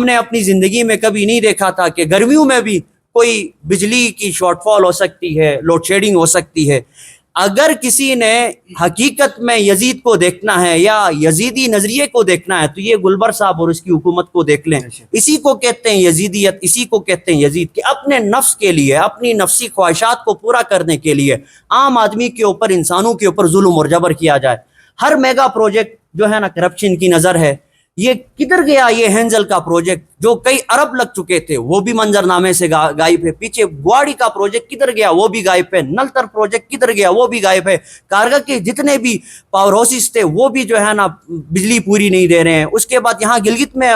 نے اپنی زندگی میں کبھی نہیں دیکھا تھا کہ گرمیوں میں بھی کوئی بجلی کی شارٹ فال ہو سکتی ہے, لوڈ شیڈنگ ہو سکتی ہے. اگر کسی نے حقیقت میں یزید کو دیکھنا ہے یا یزیدی نظریے کو دیکھنا ہے تو یہ گلبر صاحب اور اس کی حکومت کو دیکھ لیں. اسی کو کہتے ہیں یزیدیت, اسی کو کہتے ہیں یزید, کہ اپنے نفس کے لیے, اپنی نفسی خواہشات کو پورا کرنے کے لیے عام آدمی کے اوپر, انسانوں کے اوپر ظلم اور جبر کیا جائے. ہر میگا پروجیکٹ جو ہے نا کرپشن کی نظر ہے. یہ کدھر گیا یہ ہینزل کا پروجیکٹ جو کئی ارب لگ چکے تھے, وہ بھی منظر نامے سے غائب ہے. پیچھے گواڑی کا پروجیکٹ کدھر گیا, وہ بھی غائب ہے. نلتر پروجیکٹ کدھر گیا, وہ بھی غائب ہے. کارگل کے جتنے بھی پاور ہاؤسز تھے وہ بھی جو ہے نا بجلی پوری نہیں دے رہے ہیں. اس کے بعد یہاں گلگت میں,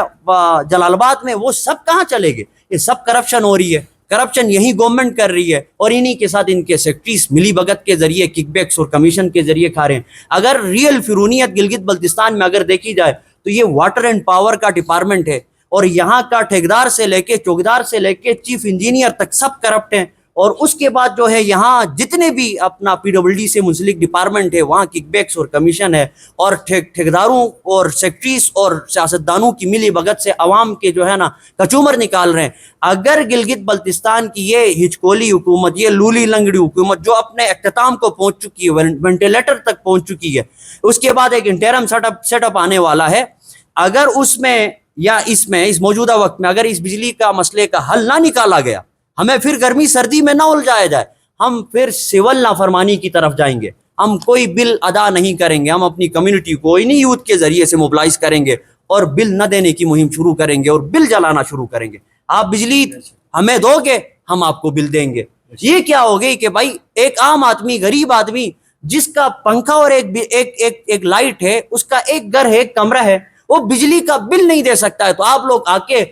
جلال آباد میں, وہ سب کہاں چلے گئے؟ یہ سب کرپشن ہو رہی ہے. کرپشن یہی گورنمنٹ کر رہی ہے اور انہی کے ساتھ ان کے سیکٹریز ملی بھگت کے ذریعے کک بیکس اور کمیشن کے ذریعے کھا رہے ہیں. اگر ریئل فرونیت گلگت بلتستان میں اگر دیکھی جائے تو یہ واٹر اینڈ پاور کا ڈپارٹمنٹ ہے اور یہاں کا ٹھیکیدار سے لے کے چوکیدار سے لے کے چیف انجینئر تک سب کرپٹ ہیں. اور اس کے بعد جو ہے یہاں جتنے بھی اپنا پی ڈبل ڈی سے منسلک ڈپارٹمنٹ ہے وہاں کک بیکس اور کمیشن ہے اور ٹھیکیداروں اور سیکٹریز اور سیاستدانوں کی ملی بھگت سے عوام کے جو ہے نا کچومر نکال رہے ہیں. اگر گلگت بلتستان کی یہ ہچکولی حکومت, یہ لولی لنگڑی حکومت جو اپنے اختتام کو پہنچ چکی ہے, وینٹیلیٹر تک پہنچ چکی ہے, اس کے بعد ایک انٹرم سیٹ اپ آنے والا ہے, اگر اس میں یا اس موجودہ وقت میں اگر اس بجلی کا مسئلے کا حل نہ نکالا گیا, ہمیں پھر گرمی سردی میں نہ الجھایا جائے, ہم پھر سول نافرمانی کی طرف جائیں گے. ہم کوئی بل ادا نہیں کریں گے, ہم اپنی کمیونٹی کو انہی یوتھ کے ذریعے سے موبلائز کریں گے اور بل نہ دینے کی مہم شروع کریں گے اور بل جلانا شروع کریں گے. آپ بجلی ہمیں دو گے, ہم آپ کو بل دیں گے. یہ کیا ہو گئی کہ بھائی ایک عام آدمی, غریب آدمی جس کا پنکھا اور ایک لائٹ ہے, اس کا ایک گھر ہے, ایک کمرہ ہے, وہ بجلی کا بل نہیں دے سکتا ہے, تو آپ لوگ آ کے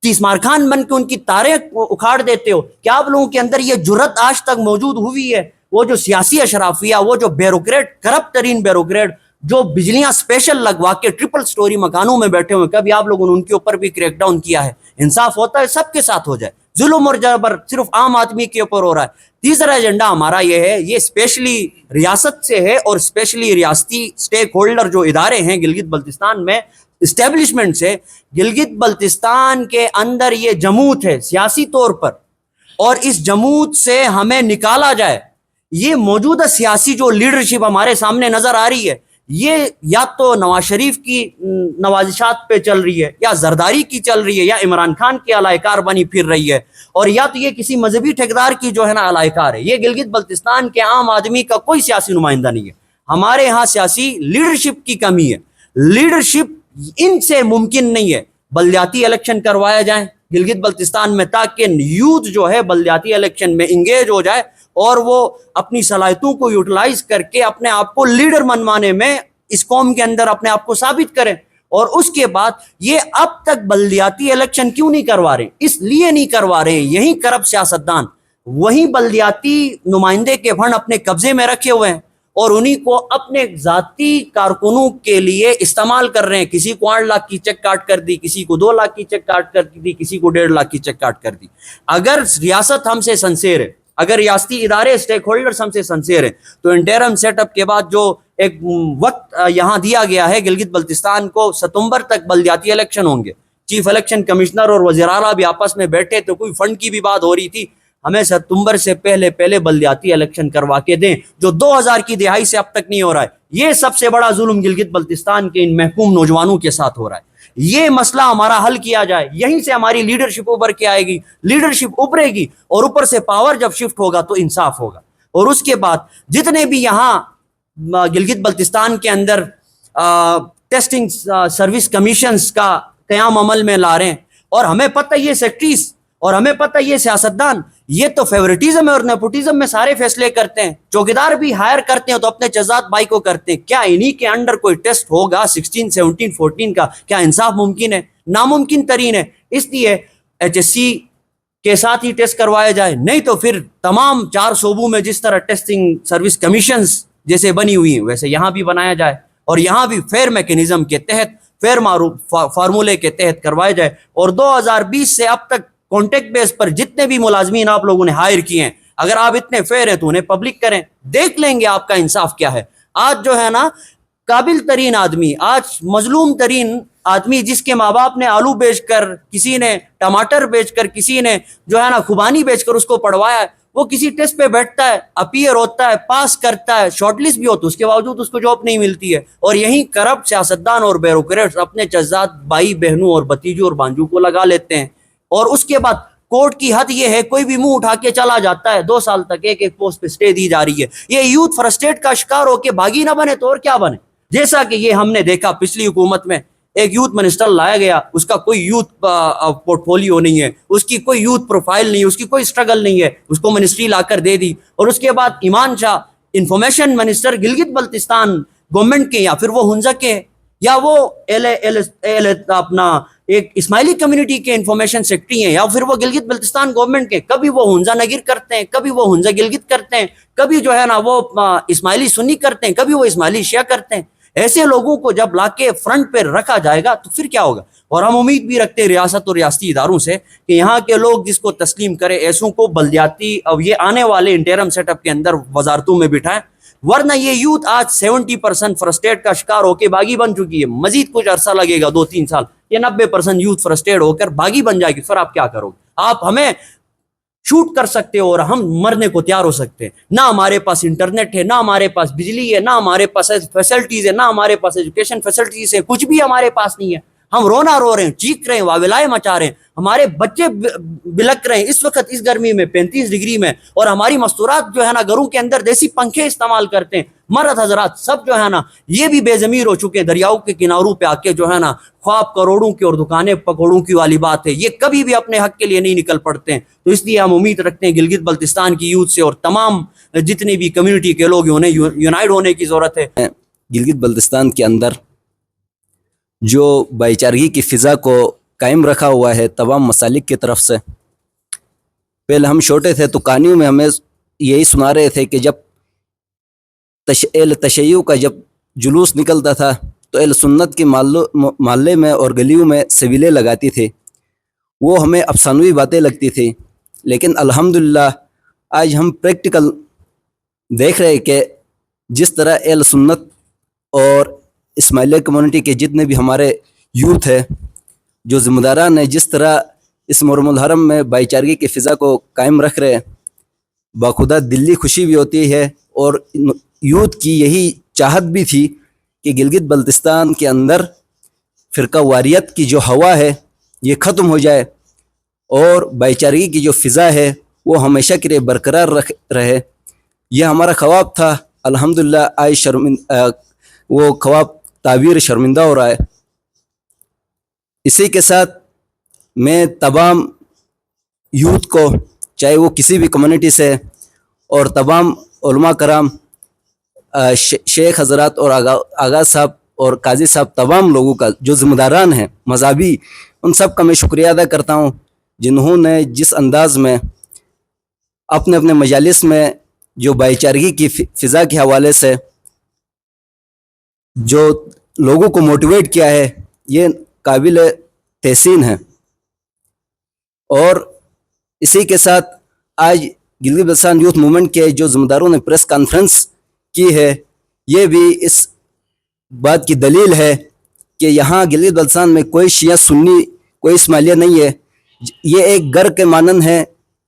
تیسمار خان بن کے ان کی تاریں اکھاڑ دیتے ہو. کیا آپ لوگوں کے اندر یہ جرت آج تک موجود ہوئی ہے؟ وہ جو سیاسی اشرافیہ, وہ جو بیوروکریٹ, کرپٹ ترین بیوروکریٹ جو بجلیاں اسپیشل لگوا کے ٹرپل سٹوری مکانوں میں بیٹھے ہوئے, کبھی آپ لوگوں نے ان کے اوپر بھی کریک ڈاؤن کیا ہے؟ انصاف ہوتا ہے سب کے ساتھ ہو جائے, ظلم اور جبر صرف عام آدمی کے اوپر ہو رہا ہے. تیسرا ایجنڈا ہمارا یہ ہے, یہ اسپیشلی ریاست سے ہے اور اسپیشلی ریاستی سٹیک ہولڈر جو ادارے ہیں گلگت بلتستان میں, اسٹیبلشمنٹ سے, گلگت بلتستان کے اندر یہ جمود ہے سیاسی طور پر, اور اس جمود سے ہمیں نکالا جائے. یہ موجودہ سیاسی جو لیڈرشپ ہمارے سامنے نظر آ رہی ہے, یہ یا تو نواز شریف کی نوازشات پہ چل رہی ہے, یا زرداری کی چل رہی ہے, یا عمران خان کی علائے کار بنی پھر رہی ہے, اور یا تو یہ کسی مذہبی ٹھیکیدار کی جو ہے نا علائے کار ہے. یہ گلگت بلتستان کے عام آدمی کا کوئی سیاسی نمائندہ نہیں ہے. ہمارے ہاں سیاسی لیڈرشپ کی کمی ہے. لیڈرشپ ان سے ممکن نہیں ہے. بلدیاتی الیکشن کروایا جائیں گلگت بلتستان میں تاکہ یوتھ جو ہے بلدیاتی الیکشن میں انگیج ہو جائے اور وہ اپنی صلاحیتوں کو یوٹیلائز کر کے اپنے آپ کو لیڈر منوانے میں اس قوم کے اندر اپنے آپ کو ثابت کریں. اور اس کے بعد یہ اب تک بلدیاتی الیکشن کیوں نہیں کروا رہے؟ اس لیے نہیں کروا رہے, یہی کرپٹ سیاستدان وہی بلدیاتی نمائندے کے فنڈ اپنے قبضے میں رکھے ہوئے ہیں اور انہی کو اپنے ذاتی کارکنوں کے لیے استعمال کر رہے ہیں. کسی کو 8 لاکھ کی چیک کاٹ کر دی, کسی کو 2 لاکھ کی چیک کاٹ کر دی, کسی کو 1.5 لاکھ کی چیک کاٹ کر دی. اگر ریاست ہم سے سنسیر ہے, اگر ریاستی ادارے اسٹیک ہولڈرز ہم سے سنسیر ہیں, تو انٹرم سیٹ اپ کے بعد جو ایک وقت یہاں دیا گیا ہے گلگت بلتستان کو, ستمبر تک بلدیاتی الیکشن ہوں گے. چیف الیکشن کمشنر اور وزیر اعلیٰ بھی آپس میں بیٹھے تو کوئی فنڈ کی بھی بات ہو رہی تھی. ہمیں ستمبر سے پہلے بلدیاتی الیکشن کروا کے دیں, جو 2000 کی دہائی سے اب تک نہیں ہو رہا ہے. یہ سب سے بڑا ظلم گلگت بلتستان کے ان محکوم نوجوانوں کے ساتھ ہو رہا ہے. یہ مسئلہ ہمارا حل کیا جائے, یہیں سے ہماری لیڈرشپ ابھر کے آئے گی. لیڈرشپ ابھرے گی اور اوپر سے پاور جب شفٹ ہوگا تو انصاف ہوگا. اور اس کے بعد جتنے بھی یہاں گلگت بلتستان کے اندر ٹیسٹنگ سروس کمیشنز کا قیام عمل میں لا رہے ہیں, اور ہمیں پتہ یہ سیکٹریز اور ہمیں پتہ یہ سیاستدان, یہ تو فیورٹزم اور نیپوٹزم میں سارے فیصلے کرتے ہیں. چوکیدار بھی ہائر کرتے ہیں تو اپنے چزاد بھائی کو کرتے ہیں. کیا انہی کے انڈر کوئی ٹیسٹ ہوگا 16, 17, 14 کا؟ کیا انصاف ممکن ہے؟ ناممکن ترین ہے. اس لیے HSC کے ساتھ ہی ٹیسٹ کروایا جائے, نہیں تو پھر تمام 4 صوبوں میں جس طرح ٹیسٹنگ سروس کمیشنز جیسے بنی ہوئی ہیں ویسے یہاں بھی بنایا جائے, اور یہاں بھی فیئر میکینزم کے تحت, فیئر فارمولے کے تحت کروایا جائے. اور 2020 سے اب تک کانٹیکٹ بیس پر جتنے بھی ملازمین آپ لوگوں نے ہائر کیے ہیں, اگر آپ اتنے فیئر ہیں تو انہیں پبلک کریں, دیکھ لیں گے آپ کا انصاف کیا ہے. آج جو ہے نا قابل ترین آدمی, آج مظلوم ترین آدمی جس کے ماں باپ نے آلو بیچ کر, کسی نے ٹماٹر بیچ کر, کسی نے جو ہے نا خوبانی بیچ کر اس کو پڑھوایا ہے, وہ کسی ٹیسٹ پہ بیٹھتا ہے, اپیئر ہوتا ہے, پاس کرتا ہے, شارٹ لسٹ بھی ہوتا ہے, اس کے باوجود اس کو جاب نہیں ملتی ہے. اور یہیں کرپٹ سیاستدان اور بیوروکریٹس اپنے جذات بھائی بہنوں اور بھتیجوں اور بانجوں کو لگا لیتے ہیں. اور اس کے بعد کورٹ کی حد یہ ہے, کوئی بھی منہ اٹھا کے چلا جاتا ہے, 2 سال تک ایک پوسٹ پہ اسٹے دی جا رہی ہے. یہ یوتھ فرسٹریٹ کا شکار ہو کے بھاگی نہ بنے تو اور کیا بنے. جیسا کہ یہ ہم نے دیکھا پچھلی حکومت میں, ایک یوتھ منسٹر لایا گیا, اس کا کوئی یوتھ پورٹ فولیو نہیں ہے, اس کی کوئی یوتھ پروفائل نہیں ہے, اس کی کوئی اسٹرگل نہیں ہے, اس کو منسٹری لا کر دے دی. اور اس کے بعد Iman Shah information minister Gilgit Baltistan government کے, یا پھر وہ ہنزا کے, یا وہ اپنا ایک اسماعیلی کمیونٹی کے انفارمیشن سیکرٹری ہیں, یا پھر وہ گلگت بلتستان گورنمنٹ کے. کبھی وہ ہنزا نگیر کرتے ہیں, کبھی وہ ہنزا گلگت کرتے ہیں, کبھی جو ہے نا وہ اسماعیلی سنی کرتے ہیں, کبھی وہ اسماعیلی شیعہ کرتے ہیں. ایسے لوگوں کو جب لا کے فرنٹ پہ رکھا جائے گا تو پھر کیا ہوگا. اور ہم امید بھی رکھتے ہیں ریاست اور ریاستی اداروں سے کہ یہاں کے لوگ جس کو تسلیم کرے, ایسوں کو بلدیاتی اب یہ آنے والے انٹرم سیٹ اپ کے اندر وزارتوں میں بٹھائیں. ورنہ یہ یوتھ آج 70% فرسٹریٹ کا شکار ہو کے باغی بن چکی ہے. مزید کچھ عرصہ لگے گا, 2-3 سال, یہ 90% یوتھ فرسٹریٹ ہو کر باغی بن جائے گی. پھر آپ کیا کرو گے؟ آپ ہمیں شوٹ کر سکتے ہو اور ہم مرنے کو تیار ہو سکتے ہیں. نہ ہمارے پاس انٹرنیٹ ہے, نہ ہمارے پاس بجلی ہے, نہ ہمارے پاس فیسلٹیز ہے, نہ ہمارے پاس ایجوکیشن فیسلٹیز ہے, کچھ بھی ہمارے پاس نہیں ہے. ہم رونا رو رہے ہیں, چیخ رہے ہیں, واویلائیں مچا رہے ہیں, ہمارے بچے بلک رہے ہیں اس وقت اس گرمی میں 35 ڈگری میں, اور ہماری مستورات جو ہے نا گھروں کے اندر دیسی پنکھے استعمال کرتے ہیں. مرد حضرات سب جو ہے نا یہ بھی بے ضمیر ہو چکے ہیں, دریاؤں کے کناروں پہ آ کے جو ہے نا خواب کروڑوں کی اور دکانیں پکوڑوں کی والی بات ہے. یہ کبھی بھی اپنے حق کے لیے نہیں نکل پڑتے ہیں. تو اس لیے ہم امید رکھتے ہیں گلگت بلتستان کی یوتھ سے اور تمام جتنی بھی کمیونٹی کے لوگ انہیں یونائٹ ہونے کی ضرورت ہے. گلگت بلتستان کے اندر جو بھائی چارگی کی فضا کو قائم رکھا ہوا ہے تمام مسالک کی طرف سے. پہلے ہم چھوٹے تھے تو کہانیوں میں ہمیں یہی سنا رہے تھے کہ جب تشیع کا جب جلوس نکلتا تھا تو اہل سنت کے محلے میں اور گلیوں میں سبیلے لگاتی تھے. وہ ہمیں افسانوی باتیں لگتی تھیں, لیکن الحمدللہ آج ہم پریکٹیکل دیکھ رہے کہ جس طرح اہل سنت اور اسماعیلیہ کمیونٹی کے جتنے بھی ہمارے یوتھ ہے جو ذمہ داران ہیں, جس طرح اس محرم الحرم میں بھائی چارگی کی فضا کو قائم رکھ رہے ہیں, باخدا دلی خوشی بھی ہوتی ہے. اور یوتھ کی یہی چاہت بھی تھی کہ گلگت بلتستان کے اندر فرقہ واریت کی جو ہوا ہے یہ ختم ہو جائے اور بھائی چارگی کی جو فضا ہے وہ ہمیشہ کے لیے برقرار رہے. یہ ہمارا خواب تھا. الحمدللہ آج وہ خواب تعبیر شرمندہ ہو رہا ہے. اسی کے ساتھ میں تمام یوتھ کو, چاہے وہ کسی بھی کمیونٹی سے, اور تمام علماء کرام, شیخ حضرات اور آغا صاحب اور قاضی صاحب, تمام لوگوں کا جو ذمہ داران ہیں مذہبی, ان سب کا میں شکریہ ادا کرتا ہوں جنہوں نے جس انداز میں اپنے اپنے مجالس میں جو بھائی چارگی کی فضا کے حوالے سے جو لوگوں کو موٹیویٹ کیا ہے, یہ قابل تحسین ہے. اور اسی کے ساتھ آج گلگت بلتستان یوتھ موومنٹ کے جو ذمہ داروں نے پریس کانفرنس کی ہے, یہ بھی اس بات کی دلیل ہے کہ یہاں گلگت بلتستان میں کوئی شیعہ سنی کوئی اسماعیلیہ نہیں ہے. یہ ایک گھر کے مانند ہے.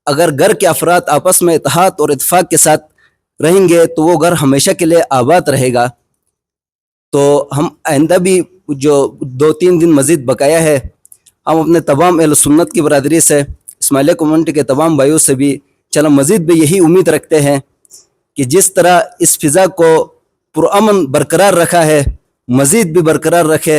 اگر گھر کے افراد آپس میں اتحاد اور اتفاق کے ساتھ رہیں گے تو وہ گھر ہمیشہ کے لیے آباد رہے گا. تو ہم آئندہ بھی جو 2-3 دن مزید بقایا ہے, ہم اپنے تمام اہل سنت کی برادری سے, اسماعیلیہ کمیونٹی کے تمام بھائیوں سے بھی چلو مزید بھی یہی امید رکھتے ہیں کہ جس طرح اس فضا کو پرامن برقرار رکھا ہے مزید بھی برقرار رکھے.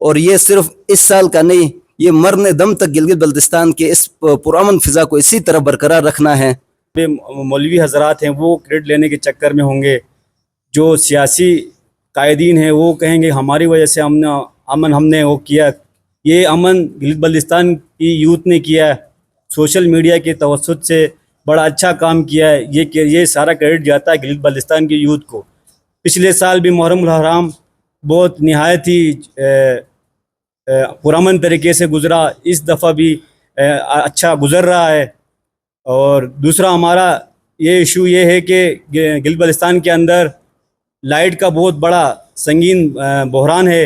اور یہ صرف اس سال کا نہیں, یہ مرنے دم تک گلگت بلتستان کے اس پرامن فضا کو اسی طرح برقرار رکھنا ہے. مولوی حضرات ہیں وہ کریڈٹ لینے کے چکر میں ہوں گے, جو سیاسی قائدین ہیں وہ کہیں گے ہماری وجہ سے ہم نے وہ کیا. یہ امن گلگت بلتستان کی یوتھ نے کیا ہے, سوشل میڈیا کے توسط سے بڑا اچھا کام کیا ہے. یہ سارا کریڈٹ جاتا ہے گلگت بلتستان کی یوتھ کو. پچھلے سال بھی محرم الحرام بہت نہایت ہی پرامن طریقے سے گزرا, اس دفعہ بھی اچھا گزر رہا ہے. اور دوسرا ہمارا یہ ایشو یہ ہے کہ گلگت بلتستان کے اندر لائٹ کا بہت بڑا سنگین بحران ہے.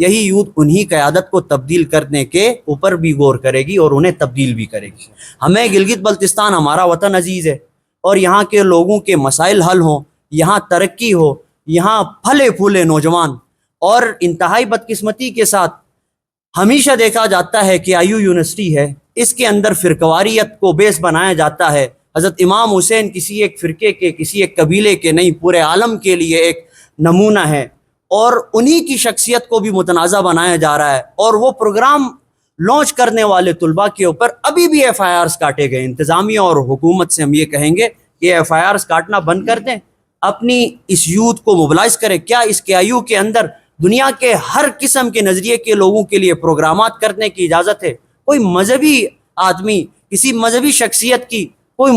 یہی یوتھ انہی قیادت کو تبدیل کرنے کے اوپر بھی غور کرے گی اور انہیں تبدیل بھی کرے گی. ہمیں گلگت بلتستان ہمارا وطن عزیز ہے اور یہاں کے لوگوں کے مسائل حل ہوں, یہاں ترقی ہو, یہاں پھلے پھولے نوجوان. اور انتہائی بدقسمتی کے ساتھ ہمیشہ دیکھا جاتا ہے کہ آئی یو یونیورسٹی ہے, اس کے اندر فرقواریت کو بیس بنایا جاتا ہے. حضرت امام حسین کسی ایک فرقے کے, کسی ایک قبیلے کے نہیں, پورے عالم کے لیے ایک نمونہ ہے, اور انہی کی شخصیت کو بھی متنازع بنایا جا رہا ہے. اور وہ پروگرام لانچ کرنے والے طلباء کے اوپر ابھی بھی ایف آئی آرز کاٹے گئے. انتظامیہ اور حکومت سے ہم یہ کہیں گے کہ ایف آئی آرز کاٹنا بند کر دیں, اپنی اس یوتھ کو موبلائز کریں. کیا اس کے آئی یو کے اندر دنیا کے ہر قسم کے نظریے کے لوگوں کے لیے پروگرامات کرنے کی اجازت ہے؟ کوئی مذہبی آدمی, کسی مذہبی شخصیت کی, کوئی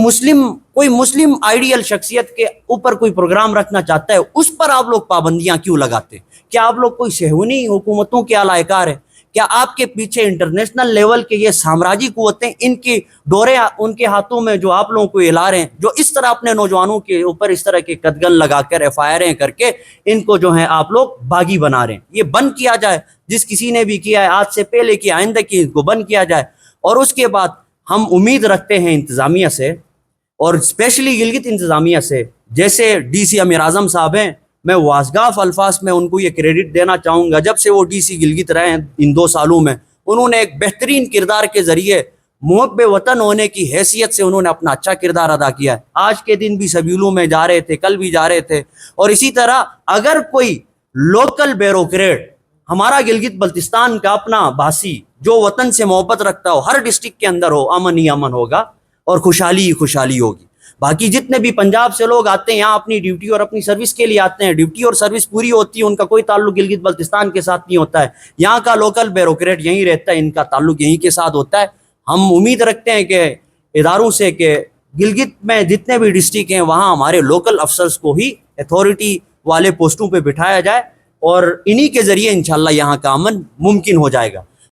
مسلم آئیڈیل شخصیت کے اوپر کوئی پروگرام رکھنا چاہتا ہے, اس پر آپ لوگ پابندیاں کیوں لگاتے ہیں؟ کیا آپ لوگ کوئی صہیونی حکومتوں کے اعلی کار ہیں؟ کیا آپ کے پیچھے انٹرنیشنل لیول کے یہ سامراجی قوتیں, ان کی ڈورے ان کے ہاتھوں میں جو آپ لوگوں کو ہلا رہے ہیں, جو اس طرح اپنے نوجوانوں کے اوپر اس طرح کے قدغن لگا کر ایف آئی آریں کر کے ان کو جو ہیں آپ لوگ باغی بنا رہے ہیں؟ یہ بند کیا جائے. جس کسی نے بھی کیا ہے آج سے پہلے کی, آئندہ کی, ان کو بند کیا جائے. اور اس کے بعد ہم امید رکھتے ہیں انتظامیہ سے, اور اسپیشلی گلگت انتظامیہ سے, جیسے ڈی سی امیر اعظم صاحب ہیں, میں واضح الفاظ میں ان کو یہ کریڈٹ دینا چاہوں گا. جب سے وہ ڈی سی گلگت رہے ہیں ان 2 سالوں میں, انہوں نے ایک بہترین کردار کے ذریعے محب وطن ہونے کی حیثیت سے انہوں نے اپنا اچھا کردار ادا کیا ہے. آج کے دن بھی سبیلوں میں جا رہے تھے, کل بھی جا رہے تھے. اور اسی طرح اگر کوئی لوکل بیوروکریٹ, ہمارا گلگت بلتستان کا اپنا باسی جو وطن سے محبت رکھتا ہو, ہر ڈسٹرکٹ کے اندر ہو, امن ہی امن ہوگا اور خوشحالی ہی خوشحالی ہوگی. باقی جتنے بھی پنجاب سے لوگ آتے ہیں یہاں اپنی ڈیوٹی اور اپنی سروس کے لیے آتے ہیں, ڈیوٹی اور سروس پوری ہوتی ہے, ان کا کوئی تعلق گلگت بلتستان کے ساتھ نہیں ہوتا ہے. یہاں کا لوکل بیوروکریٹ یہیں رہتا ہے, ان کا تعلق یہیں کے ساتھ ہوتا ہے. ہم امید رکھتے ہیں کہ اداروں سے کہ گلگت میں جتنے بھی ڈسٹرکٹ ہیں وہاں ہمارے لوکل افسرز کو ہی اتھارٹی والے پوسٹوں پہ بٹھایا جائے, اور انہی کے ذریعے انشاءاللہ یہاں کا امن ممکن ہو جائے گا.